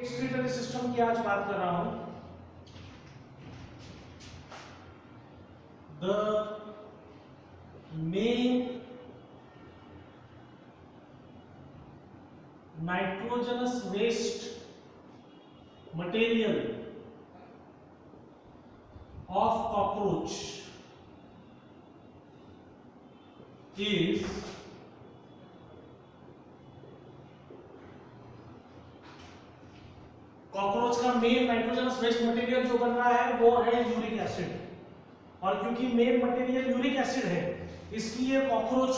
Excretory system की आज बात कर रहा हूं। The main nitrogenous waste material of cockroach is cockroach का मेन नाइट्रोजनस वेस्ट मटेरियल जो बन रहा है वो है यूरिक एसिड, और क्योंकि मेन मटेरियल यूरिक एसिड है इसलिए cockroach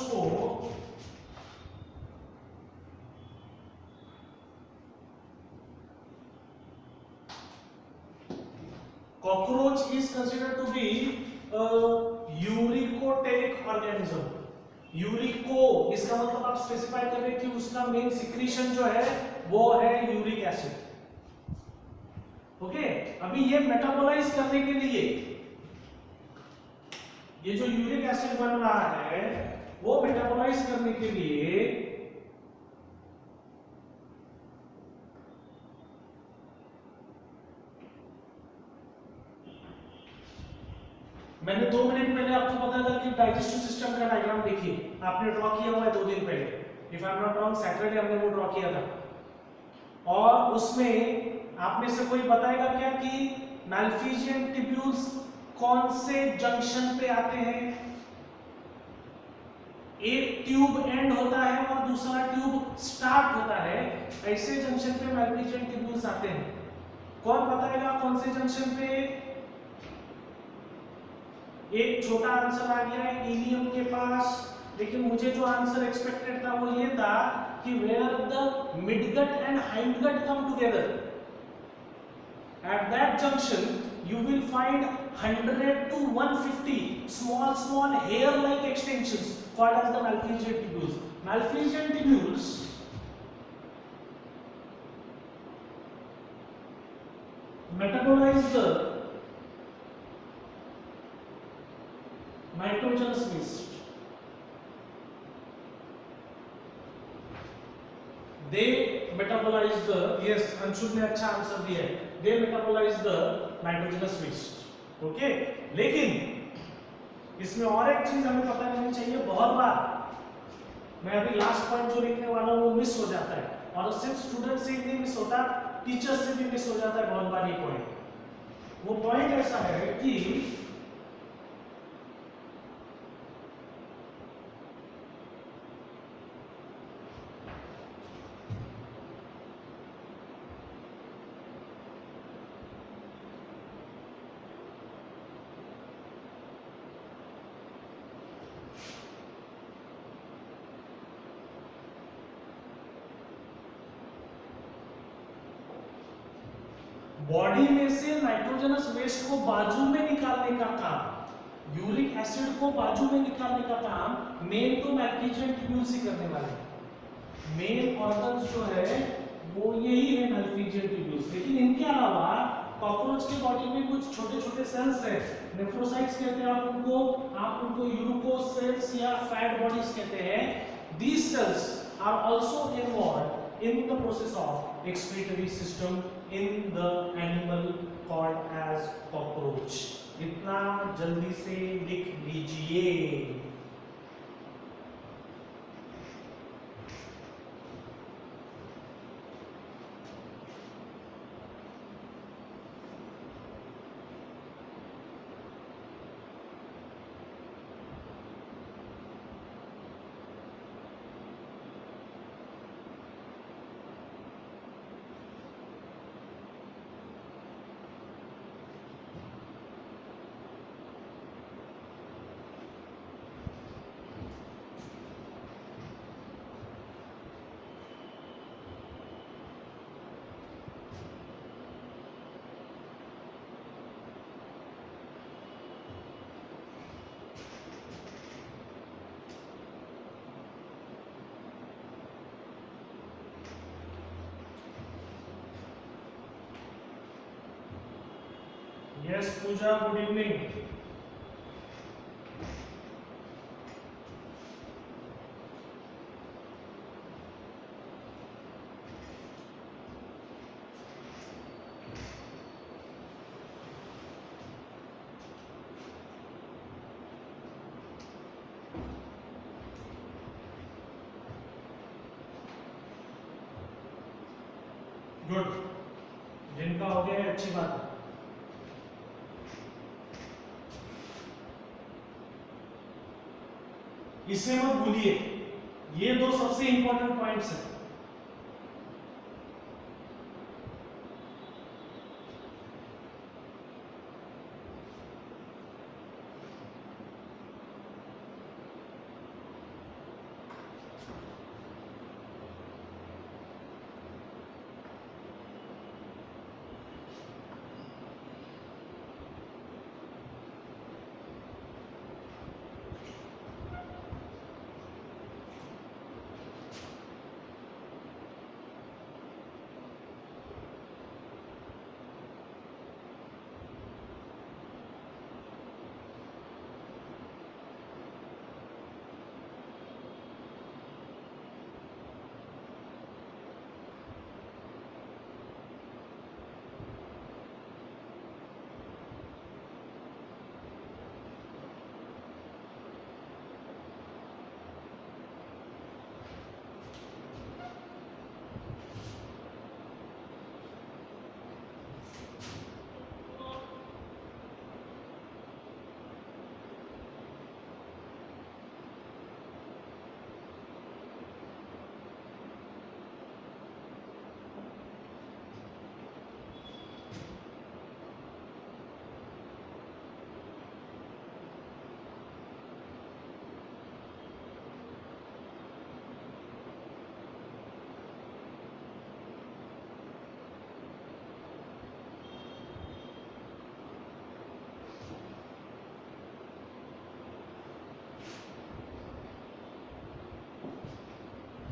is considered to be uricotelic organism. Urico इसका मतलब आप स्पेसिफाई कर रहे हैं कि उसका मेन सिक्रीशन जो है वो है यूरिक एसिड। ओके, अभी ये मेटाबोलाइज करने के लिए ये जो यूरिक एसिड बन रहा है वो मेटाबोलाइज करने के लिए मैंने 2 मिनट पहले आपको पता था कि डाइजेस्टिव सिस्टम का डायग्राम देखिए, आपने ड्रॉ किया हुआ है 2 दिन पहले, if I am not wrong Saturday हमने वो ड्रॉ किया था। और उसमें आप में से कोई बताएगा क्या कि मैल्फिजियन ट्यूब्यूल्स कौन से जंक्शन पे आते हैं? एक ट्यूब एंड होता है और दूसरा ट्यूब स्टार्ट होता है, ऐसे जंक्शन पे मैल्फिजियन ट्यूब्यूल्स आते हैं। कौन बताएगा कौन से जंक्शन पे? एक छोटा आंसर आ गया है इलियम के पास, लेकिन मुझे जो आंसर एक्सपेक्टेड था वो ये था कि where the midgut and hindgut come together, at that junction you will find 100 to 150 small hair like extensions called as the Malpighian tubules. Malpighian tubules metabolize the nitrogenous waste. They metabolize the, yes Anshul ने अच्छा answer दिया है, they metabolize the nitrogenous waste. Okay, लेकिन इसमें और एक चीज हमें पता रहनी चाहिए, बहुत बार मैं अभी लास्ट पॉइंट जो लिखने वाला हूं वो मिस हो जाता है, और सिर्फ स्टूडेंट से ही नहीं मिस होता, टीचर से भी मिस हो जाता है बहुत बार ये पॉइंट। वो पॉइंट ऐसा है कि बॉडी में से नाइट्रोजनस वेस्ट को बाजू में निकालने का काम, यूरिक एसिड को बाजू में निकालने का काम मेन तो मैल्फिजियन ट्यूब्यूल्स ही करने वाले हैं। मेन ऑर्गन जो है वो यही है मैल्फिजियन ट्यूब्यूल्स, लेकिन इनके अलावा कॉकरोच के बॉडी में कुछ छोटे छोटे सेल्स हैं, नेफ्रोसाइट्स कहते हैं आप उनको यूरोकोस सेल्स या फैट बॉडीज कहते हैं। These cells are also involved in the process of excretory system in the animal called as cockroach. इतना जल्दी से लिख लीजिए। Yes, Pooja, good evening. Good, जिनका हो गया है अच्छी बात है। इसे मत भूलिए, ये दो सबसे इंपॉर्टेंट पॉइंट्स हैं।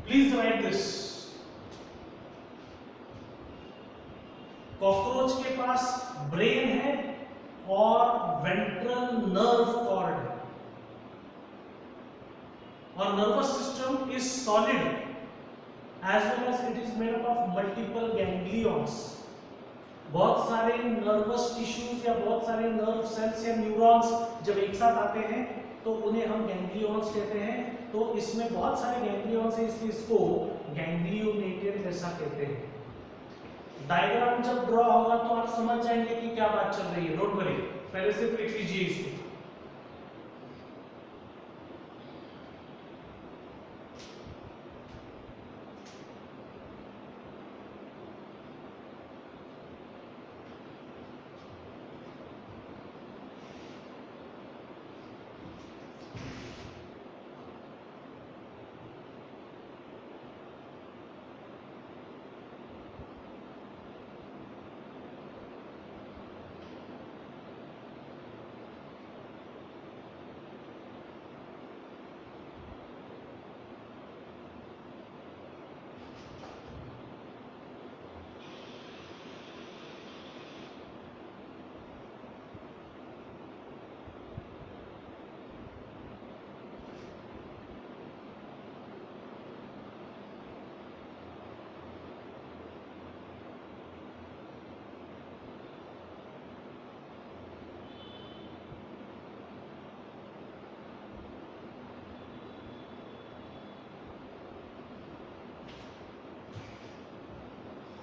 Please right this. कॉकरोच के पास ब्रेन है और वेंट्रल नर्व कॉर्ड है, और nervous system is solid as well as it is made up of multiple ganglions. बहुत सारे नर्वस टिश्यूज या बहुत सारे नर्व सेल्स या न्यूरॉन्स जब एक साथ आते हैं तो उन्हें हम गैंग्लियंस कहते हैं। तो इसमें बहुत सारे गैंग्लियंस हैं, इसलिए इसको गैंग्लियोनेटेड ऐसा कहते हैं। डायग्राम जब ड्रॉ होगा तो आप समझ जाएंगे कि क्या बात चल रही है, डोंट वरी, पहले से लिख लीजिए इसको।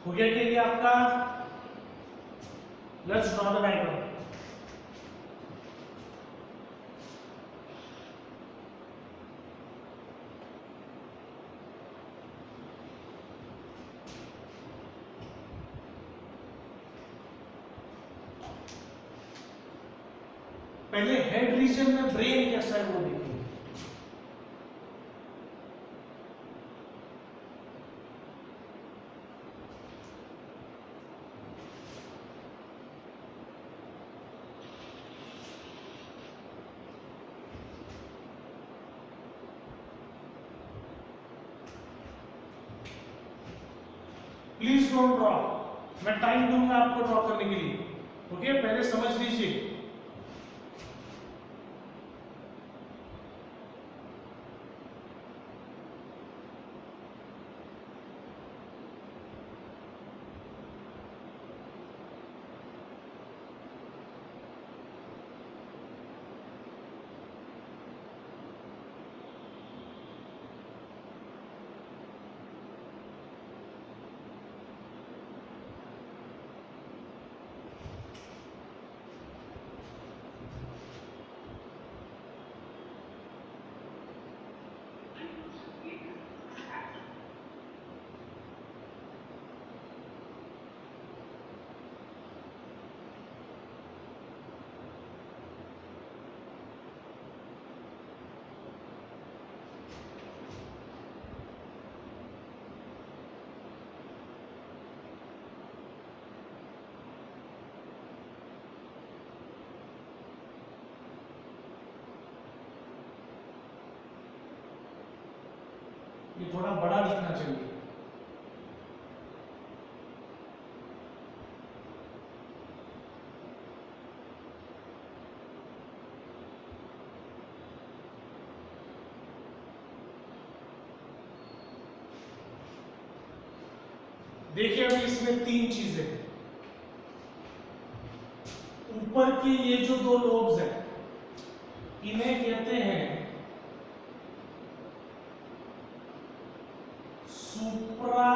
हो गया कि ये आपका, लेट्स ड्रॉ द डायग्राम। पहले हेड रीजन में ब्रेन कैसा है वो देखिए। प्लीज डोंट ड्रॉ, मैं टाइम दूंगा आपको ड्रॉ करने के लिए। ओके, पहले समझ लीजिए। ये थोड़ा बड़ा दिखना चाहिए। देखिए अभी इसमें तीन चीजें, ऊपर के ये जो दो लोब्स हैं इन्हें कहते हैं सुप्रा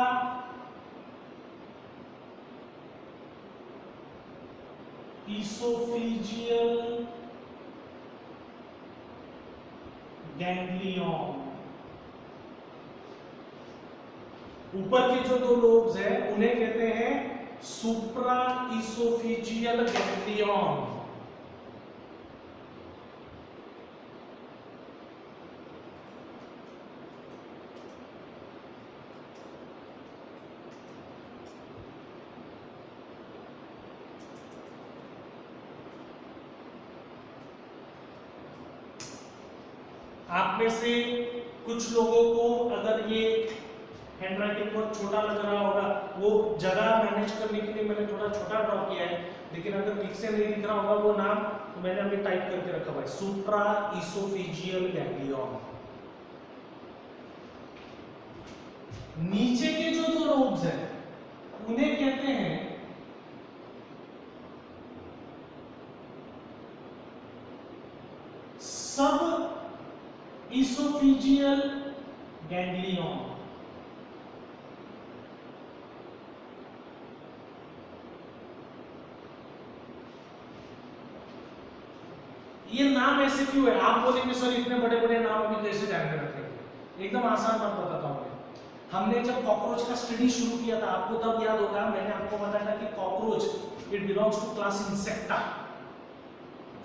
इसोफिजियल गैंग्लियन। ऊपर के जो दो लोब्स हैं उन्हें कहते हैं सुप्रा इसोफिजियल गैंग्लियन। आप में से कुछ लोगों को अगर ये हैंडराइटिंग बहुत छोटा लग रहा होगा, वो जगह मैनेज करने के लिए मैंने थोड़ा छोटा ड्रॉ किया है, लेकिन अगर ठीक से नहीं दिख रहा होगा वो नाम तो मैंने अभी टाइप करके रखा हुआ है, सुप्रा इसोफिजियल गैंग्लियन। नीचे के जो दो लोब्स हैं उन्हें कहते हैं सब इसोफिजियल गैंग्लियन। ये नाम ऐसे क्यों है? आप बोलेंगे सर इतने बड़े बड़े नाम अभी कैसे ध्यान में रखेंगे? एकदम आसान बात बताता हूं मैं। हमने जब कॉकरोच का स्टडी शुरू किया था, आपको तब याद होगा मैंने आपको बताया था कि cockroach it belongs to class Insecta,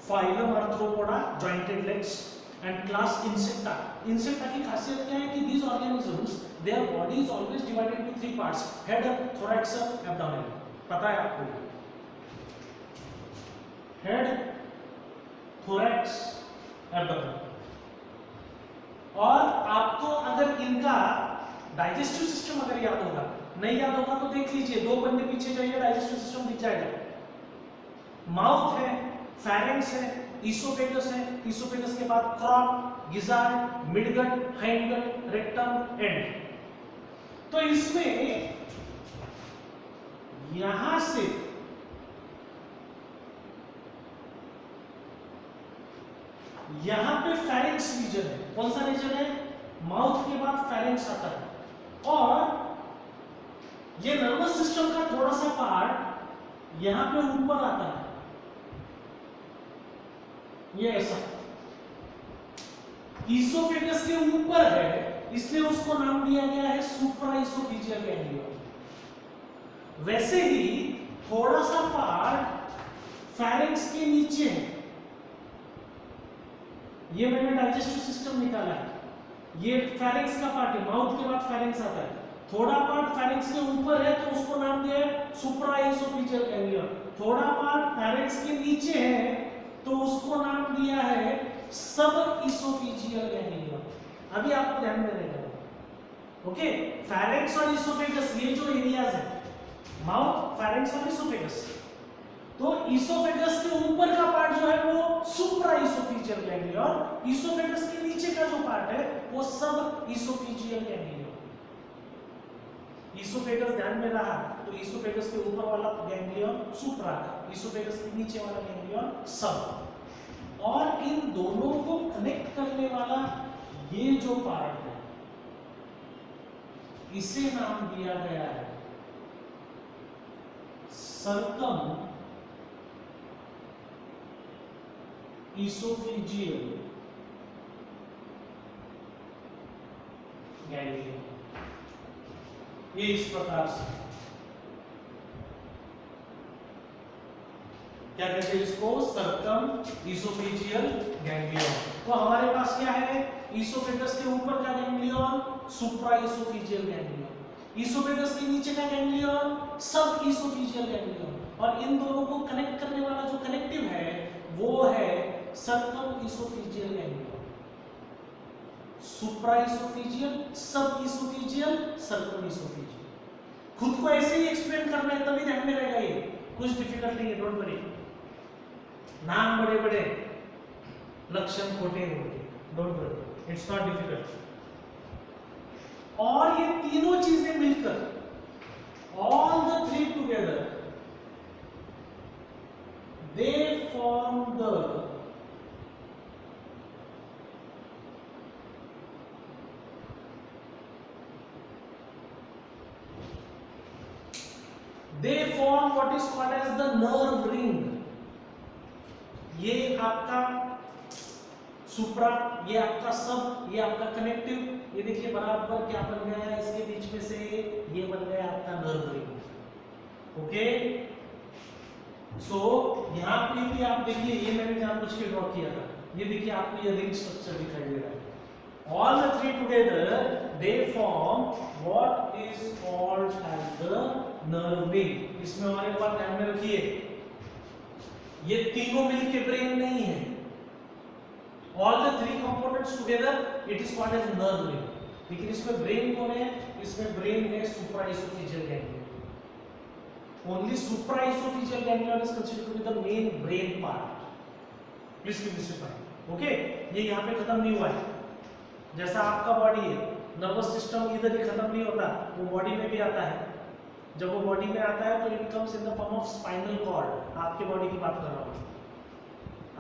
phylum Arthropoda, jointed legs and class Insecta. Insecta की खासियत क्या है कि these organisms their body is always divided into three parts, head, thorax, abdomen. पता है आपको? Head, thorax, abdomen. और आपको अगर इनका डाइजेस्टिव सिस्टम अगर याद होगा, नहीं याद होगा तो देख लीजिए, दो पन्ने पीछे जाइए, डाइजेस्टिव सिस्टम दिख जाएगा। माउथ है, फेरेंक्स है, इसोफेगस है, इसोफेगस के बाद crop, gizzard, midgut, hindgut, rectum, and. तो इसमें यहां से यहां पे फेरेंक्स रीजन है। कौन सा रीजन है? माउथ के बाद फेरेंक्स आता है, और ये नर्वस सिस्टम का थोड़ा सा पार्ट यहां पे ऊपर आता है, ये ऐसा इसोफेगस के ऊपर है, इसलिए उसको नाम दिया गया है सुप्रा इसोफिजियल गैंग्लियन। वैसे ही थोड़ा सा पार्ट फेरेंक्स के नीचे है, ये मैंने डाइजेस्टिव सिस्टम निकाला है, ये फेरेंक्स का पार्ट है, माउथ के बाद फेरेंक्स आता है। थोड़ा पार्ट फेरेंक्स के ऊपर है तो उसको नाम दिया है सुप्रा इसोफिजियल गैंग्लियन। थोड़ा पार्ट फेरेंक्स के नीचे है तो उसको नाम दिया है सब इसोफिजियल गैंग्लियन। अभी आपको ध्यान में रहेगा। ओके, फेरेंक्स और इसोफेगस ये जो एरियाज है, माउथ, फेरेंक्स और इसोफेगस, तो इसोफेगस के ऊपर का पार्ट जो है वो सुप्रा इसोफिजियल गैंग्लियन, इसोफेगस के नीचे का जो पार्ट है वो सब इसोफिजियल गैंग्लियन। इसोफेगस ध्यान में रहा तो इसोफेगस के ऊपर वाला गैंग्लियन सुप्रा, इसोफेगस के नीचे वाला गैंग्लियन सब। और इन दोनों को कनेक्ट करने वाला ये जो पार्ट है इसे नाम दिया गया है सर्कम इसोफिजियल गैंग्लियन। ये इस प्रकार से क्या कहते हैं इसको? Circum oesophageal ganglion. तो हमारे पास क्या है? इसोफेगस के ऊपर का गैंग्लियन सुप्रा इसोफिजियल गैंग्लियन, इसोफेगस के नीचे का गैंग्लियन सब इसोफिजियल गैंग्लियन, और इन दोनों को कनेक्ट करने वाला जो कनेक्टिव है वो है सर्कम इसोफिजियल गैंग्लियन। सुप्राइसोफेजियल, सब इसोफेजियल, सर्कम इसोफेजियल। खुद को ऐसे ही एक्सप्लेन करना है तभी ध्यान में रहेगा, ये कुछ डिफिकल्ट नहीं है, डोंट वरी। नाम बड़े बड़े, लक्षण खोटे होते, don't worry, it's not difficult. और ये तीनों चीजें मिलकर, all the three together, they form the what is called as the nerve ring। ये आपका सुप्रा, ये आपका सब, ये आपका कनेक्टिव। ये देखिए बराबर क्या बन गया है इसके बीच में से, ये बन गया आपका नर्व रिंग। ओके, सो यहाँ पे भी आप देखिए, ये मैंने जानबूझ के ड्रॉ किया था, ये देखिए आपको ये रिंग स्ट्रक्चर दिखाई दे रहा है। All the three together they form what is called as the nerve ring। इसमें और एक बात ध्यान में रखिए, ये तीनों मिलके ब्रेन नहीं है। All the three components together it is called as nerve ring। लेकिन इसमें ब्रेन कौन है? इसमें ब्रेन है supraesophageal ganglion। Only supraesophageal ganglion is considered to be the main brain part। Please keep this in mind। Okay, ये यहाँ पे खत्म नहीं हुआ है। जैसा आपका बॉडी है, नर्वस सिस्टम इधर ही खत्म नहीं होता, वो बॉडी में भी आता है। जब वो बॉडी में आता है तो it comes in the form of spinal cord. आपके बॉडी की बात कर रहा हूँ,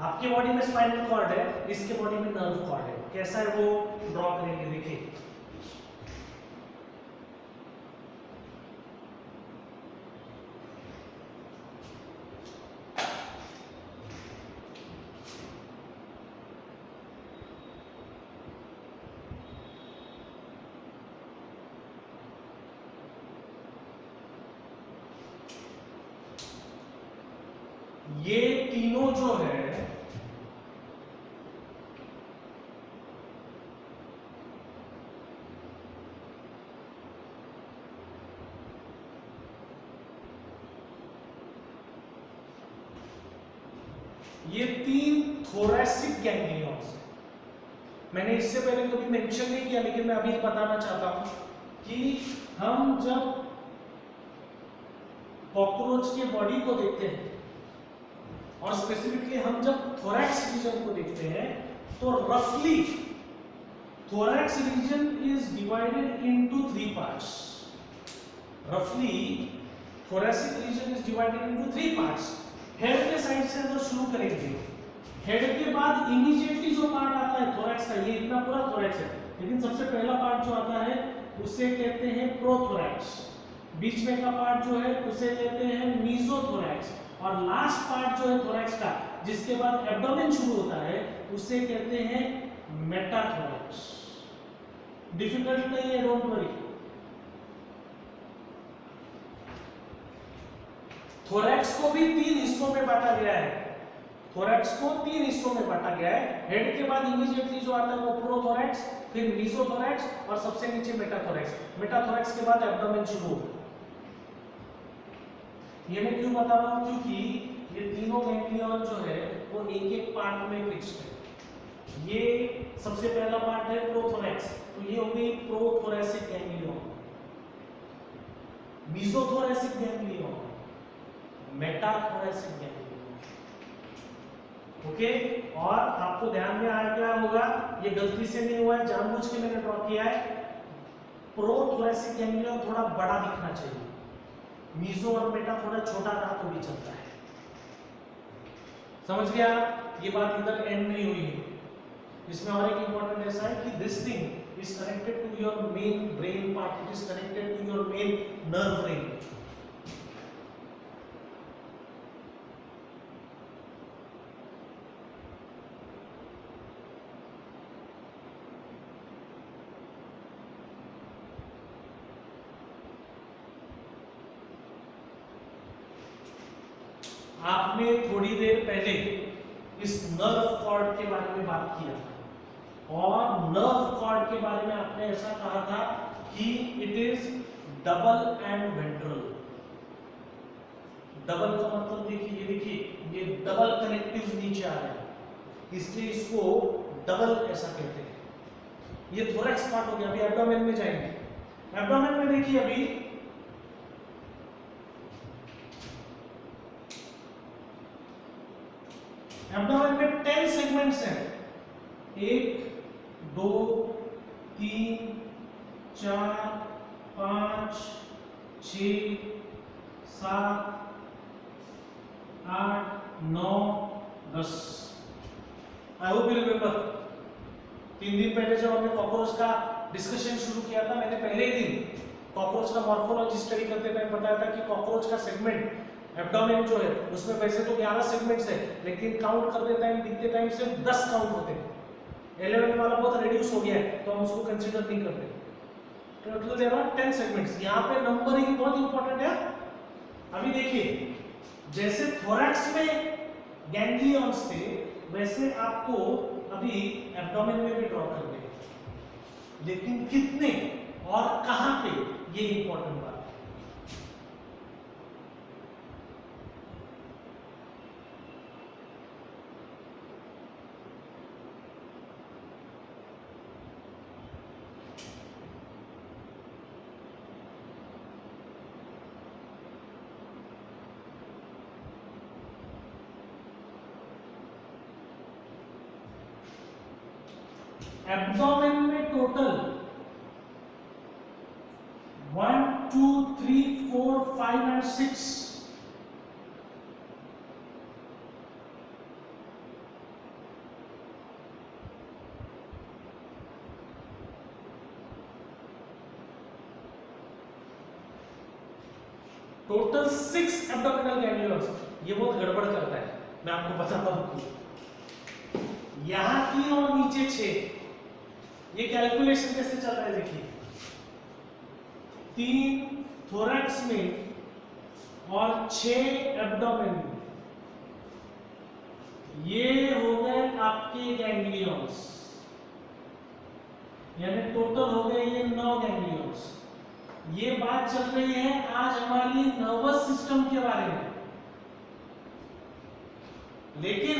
आपके बॉडी में स्पाइनल कॉर्ड है, इसके बॉडी में नर्व कॉर्ड है। कैसा है वो ड्रॉ करेंगे, देखिए। ये तीनों जो है ये तीन थोरैसिक गैंग्लियंस है। मैंने इससे पहले कभी मेंशन नहीं किया, लेकिन मैं अभी बताना चाहता हूं कि हम जब कॉकरोच के बॉडी को देखते हैं और स्पेसिफिकली हम जब थोरैक्स रीजन को देखते हैं तो रफली thorax region is divided into 3 parts. रफली thoracic region is divided into 3 parts. Head के साइड से अगर शुरू करेंगे, हेड के बाद इमीडिएटली जो पार्ट आता है थोरैक्स का, ये इतना पूरा थोरैक्स है, लेकिन सबसे पहला पार्ट जो आता है उसे कहते हैं प्रोथोरैक्स। बीच में का पार्ट जो है उसे कहते हैं मीजोथोरैक्स, और लास्ट पार्ट जो है थोरैक्स का, जिसके बाद एब्डोमेन शुरू होता है, उसे कहते हैं मेटाथोरैक्स। डिफिकल्ट नहीं है, डोंट वरी। थोरैक्स को भी 3 हिस्सों में बांटा गया है। थोरैक्स को 3 हिस्सों में बांटा गया है। हेड के बाद इमीडिएटली जो आता है वो प्रोथोरैक्स, फिर मीजोथोरैक्स और सबसे नीचे मेटाथोरैक्स। मेटाथोरैक्स के बाद एब्डोमेन शुरू होता है। ये मैं क्यों बता रहा हूं, क्योंकि ये तीनों गैंग्लियन जो है वो एक एक पार्ट में फिक्स्ड है। ये सबसे पहला पार्ट है प्रोथोरैक्स, तो ये हो गई prothoracic ganglion, मीजोथोरैसिक ganglion, मेटाथोरैसिक ganglion. Okay, और आपको ध्यान में आया क्या होगा, ये गलती से नहीं हुआ है, जानबूझ के मैंने ड्रॉ किया है। प्रोथोरैसिक गैंग्लियन थोड़ा बड़ा दिखना चाहिए, मीजो और मेटा थोड़ा छोटा रहा तो भी चलता है। समझ गया? ये बात इधर एंड नहीं हुई है। इसमें और एक इंपॉर्टेंट ऐसा है कि this thing is connected to your main brain part, it is connected to your main nerve ring. आपने थोड़ी देर पहले इस नर्व कॉर्ड के बारे में बात किया था, और नर्व कॉर्ड के बारे में आपने ऐसा कहा था कि it is double and ventral. Double का मतलब देखिए, ये देखिए ये डबल कनेक्टिव नीचे आ रहा है, इसलिए इसको डबल ऐसा कहते हैं। ये थोरैक्स पार्ट हो गया। अभी एब्डोमेन में जाएंगे। एब्डोमेन में देखिए अभी एब्डोमेन में 10 सेगमेंट्स हैं। 1 2 3 4 5 6 7 8 9 10। आई होप यू रिमेंबर 3 दिन पहले जब हमने कॉकरोच का डिस्कशन शुरू किया था, मैंने पहले ही दिन कॉकरोच का मॉर्फोलॉजी स्टडी करते टाइम बताया था कि कॉकरोच का सेगमेंट एब्डोमेन जो है उसमें वैसे तो 11 सेगमेंट्स है, लेकिन काउंट करते टाइम दिखते टाइम सिर्फ 10 काउंट होते हैं। 11 वाला बहुत रिड्यूस हो गया है तो हम उसको कंसीडर नहीं करते। Total there are 10 segments. यहाँ पे नंबरिंग बहुत इंपॉर्टेंट है। अभी देखिए जैसे थोरैक्स में गैंग्लियंस थे वैसे आपको अभी एब्डोमेन में भी ड्रॉ करने हैं, लेकिन कितने और कहां पे ये इंपॉर्टेंट बात है। एब्डोमेन में total 1 2 3 4 5 and 6 total 6 abdominal ganglions. ये बहुत गड़बड़ करता है, मैं आपको बताता हूं। यहां 3 और नीचे 6। ये कैलकुलेशन कैसे चल रहा है देखिए। 3 थोरैक्स में और 6 एब्डोमेन में। ये हो गए आपके गैंग्लियंस, यानी टोटल हो गए ये 9 गैंग्लियंस। ये बात चल रही है आज हमारी नर्वस सिस्टम के बारे में, लेकिन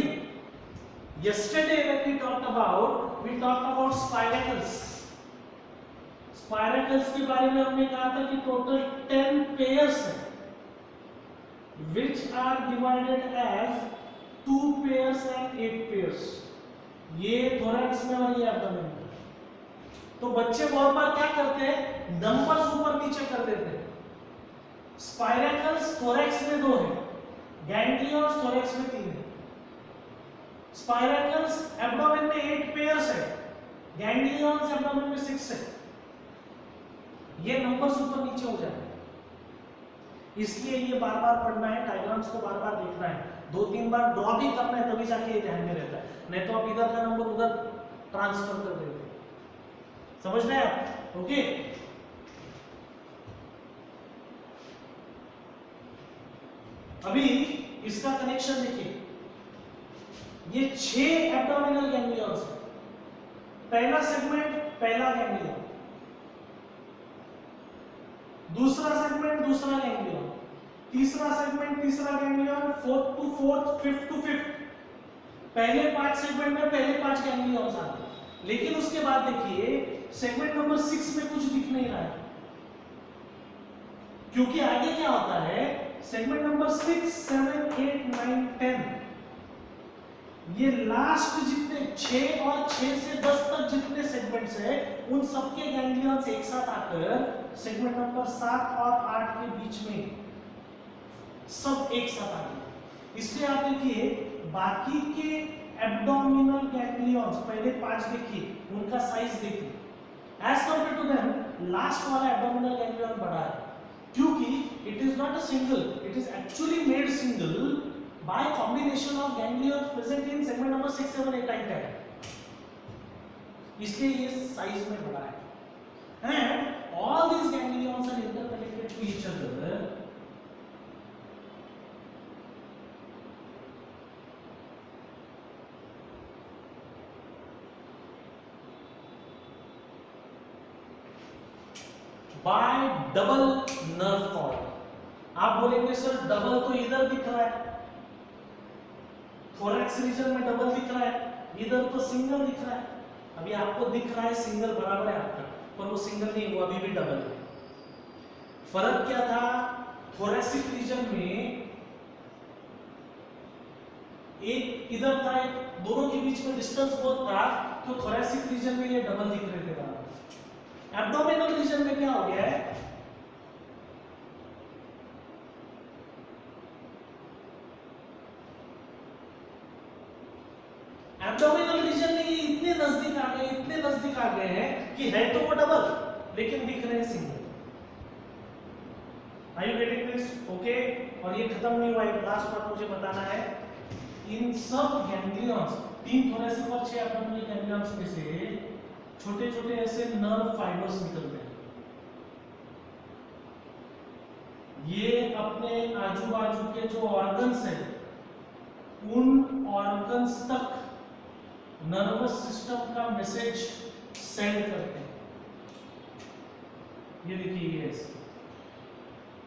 yesterday when we talked about spiracles। स्पाइरकल्स के बारे में हमने कहा था कि टोटल 10 पेयर्स हैं which are divided as 2 pairs and 8 pairs। ये थोरैक्स में और ये एब्डोमेन में। तो बच्चे बहुत बार क्या करते हैं, नंबर्स ऊपर नीचे कर देते हैं। स्पाइरकल्स थोरैक्स में 2 है, गैंग्लियंस थोरैक्स में 3 है। स्पाइरकल्स एब्डोमेन में 8 पेयर्स है, गैंग्लियंस एब्डोमेन में 6 है। ये नंबर्स ऊपर नीचे हो जाते हैं, इसलिए ये बार बार पढ़ना है, डायग्राम्स को बार बार देखना है, 2-3 बार ड्रॉ भी करना है, तभी जाके ये ध्यान में रहता है। नहीं तो आप इधर का नंबर उधर ट्रांसफर कर देते हैं। समझ रहे हैं आप? ओके। अभी इसका कनेक्शन देखिए। ये 6 एब्डोमिनल गैंग्लियंस है। पहला सेगमेंट पहला गैंग्लियन, दूसरा सेगमेंट दूसरा गैंग्लियन, तीसरा सेगमेंट तीसरा ganglion, 4th to 4th, 5th to 5th। पहले 5 सेगमेंट में पहले 5 गैंग्लियंस आते हैं, लेकिन उसके बाद देखिए सेगमेंट नंबर 6 में कुछ दिख नहीं रहा है, क्योंकि आगे क्या होता है, सेगमेंट नंबर 6 7 8 9 10 ये लास्ट जितने 6 और 6 से 10 तक जितने सेगमेंट्स हैं उन सबके गैंग्लियंस एक साथ आकर सेगमेंट नंबर 7 और 8 के बीच में सब एक साथ आ गए। इसलिए आप देखिए बाकी के एब्डोमिनल गैंग्लियंस पहले 5 देखिए, उनका साइज देखिए, as compare to them last वाला एब्डोमिनल गैंग्लियन बड़ा है, क्योंकि it is not a single, it is actually made single by combination of ganglions present in segment number 6 7 8 9 10। इसलिए ये साइज में बड़ा है, and all these ganglions are interconnected to each other by double nerve cord। आप बोलेंगे sir double तो इधर दिख रहा है, थोरैक्स रीजन में डबल दिख रहा है, इधर तो सिंगल दिख रहा है। अभी आपको दिख रहा है सिंगल बराबर है आपका, पर वो सिंगल नहीं, वो अभी भी डबल है। फर्क क्या था, थोरेसिक रीजन में एक इधर था, एक दोनों के बीच में डिस्टेंस बहुत था, तो थोरेसिक रीजन में ये डबल दिख रहे थे बराबर। एब्डोमिनल रीजन में क्या हो गया है, एब्डोमिनल रीजन में ये इतने नजदीक आ गए, इतने नजदीक आ गए हैं कि है तो वो डबल लेकिन दिख रहे हैं single. Are you getting this? Okay. और ये खत्म नहीं हुआ, एक लास्ट बात मुझे बताना है। इन सब गैंग्लियंस, 3 थोरेसिक और 6 एब्डोमिनल गैंग्लियंस में से छोटे छोटे ऐसे नर्व फाइबर्स निकलते हैं। ये अपने आजू बाजू के जो ऑर्गन्स हैं उन ऑर्गन्स तक नर्वस सिस्टम का मैसेज सेंड करते हैं। ये देखिए, ये ऐसे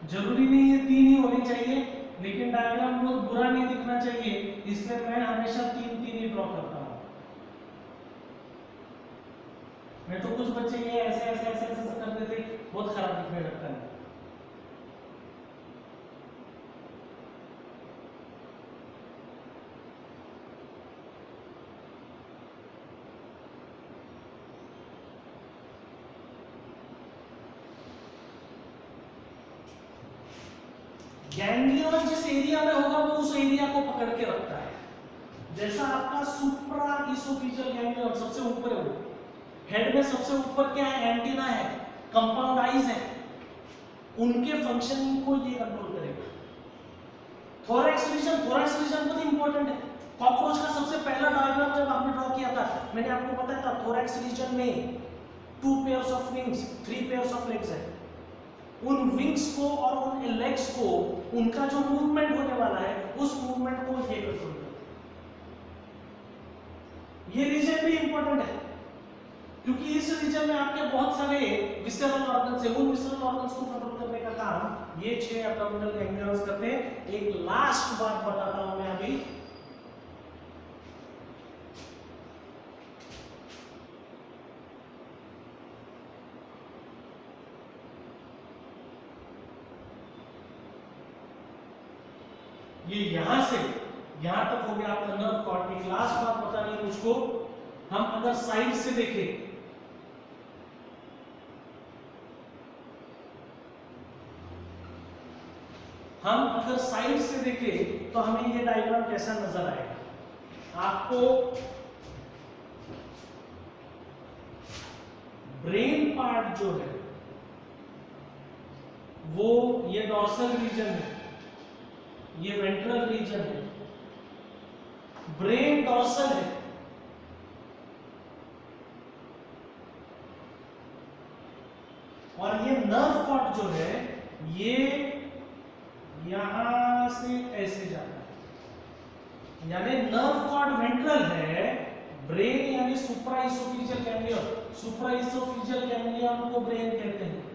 जरूरी नहीं है 3 ही होनी चाहिए, लेकिन डायग्राम बहुत बुरा नहीं दिखना चाहिए, इसलिए मैं हमेशा 3 ही ड्रॉ करता हूं। मैं तो कुछ बच्चे ये ऐसे ऐसे ऐसे ऐसे कर देते, बहुत खराब दिखने लगता है। गैंग्लियन जिस एरिया में होगा वो उस एरिया को पकड़ के रखता है। जैसा आपका सुप्रा इसोफेजियल गैंग्लियन सबसे ऊपर है, वो हेड में सबसे ऊपर क्या है, एंटीना है, कंपाउंड आईज है, उनके फंक्शनिंग को ये कंट्रोल करेगा। थोरैक्स रीजन बहुत इंपॉर्टेंट है। कॉकरोच का सबसे पहला डायग्राम जब आपने ड्रॉ किया था, मैंने आपको बताया था थोरैक्स रीजन में 2 pairs of wings, 3 pairs of legs है। उन विंग्स को और उन लेग्स को, उनका जो मूवमेंट होने वाला है उस मूवमेंट को ये कंट्रोल करता है। ये रीजन भी इंपॉर्टेंट है क्योंकि इस रीजन में आपके बहुत सारे विसरल ऑर्गन्स हैं, उन विसरल ऑर्गन्स को कंट्रोल करने का काम ये 6 एब्डोमिनल गैंग्लियंस करते हैं। एक लास्ट बात बताता हूं मैं अभी, ये यहां से यहां तक हो गया आपका नर्व कॉर्ड। एक लास्ट बात बतानी है मुझको, हम अगर साइड से देखें, तो हमें ये डायग्राम कैसा नजर आएगा। आपको ब्रेन पार्ट जो है वो ये डॉर्सल रीजन है, ये वेंट्रल रीजन है, ब्रेन डॉर्सल है, और ये नर्व कॉर्ड जो है ये यहां से ऐसे जाता है, यानी नर्व कॉर्ड वेंट्रल है, ब्रेन यानी सुप्राइसोफेजियल गैंग्लियन, सुप्राइसोफेजियल गैंग्लियन को ब्रेन कहते हैं।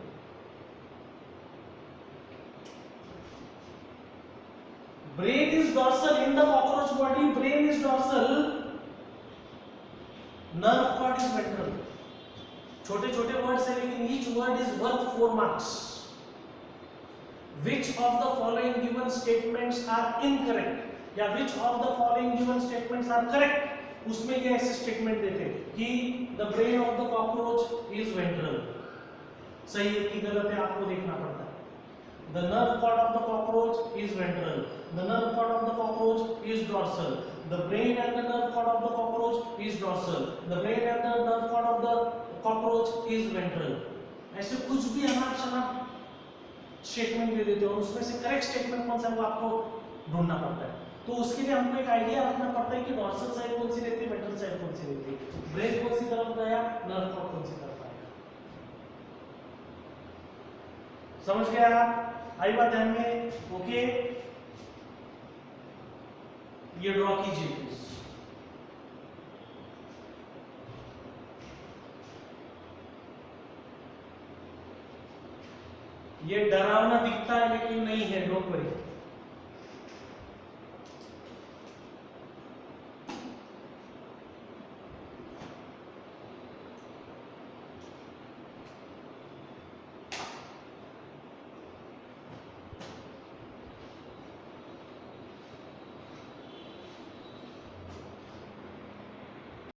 Brain is dorsal in the cockroach body. Brain is dorsal. Nerve cord is ventral. छोटे छोटे वर्ड्स है लेकिन each word is worth 4 marks. Which of the following given statements are incorrect? या which of the following given statements are correct? उसमें ये ऐसे statement देते हैं कि the brain of the cockroach is ventral. सही है कि गलत है आपको देखना पड़ता है। The nerve cord of the cockroach is ventral. The nerve cord of the cockroach is dorsal. The brain and the nerve cord of the cockroach is dorsal. The brain and the nerve cord of the cockroach is ventral. ऐसे कुछ भी अनाप शनाप statement दे देते हो, उसमें से correct statement कौन सा है वो आपको ढूंढना पड़ता है। तो उसके लिए हमको एक आइडिया रखना पड़ता है कि डॉर्सल साइड कौन सी रहती है, वेंट्रल साइड कौन सी रहती है, ब्रेन कौन सी तरफ गया, नर्व कॉर्ड कौन सी तरफ आया। समझ गया आप? आई बात ध्यान में? ओके, ये ड्रॉ कीजिए प्लीज। ये डरावना दिखता है लेकिन नहीं है, डोंट वरी।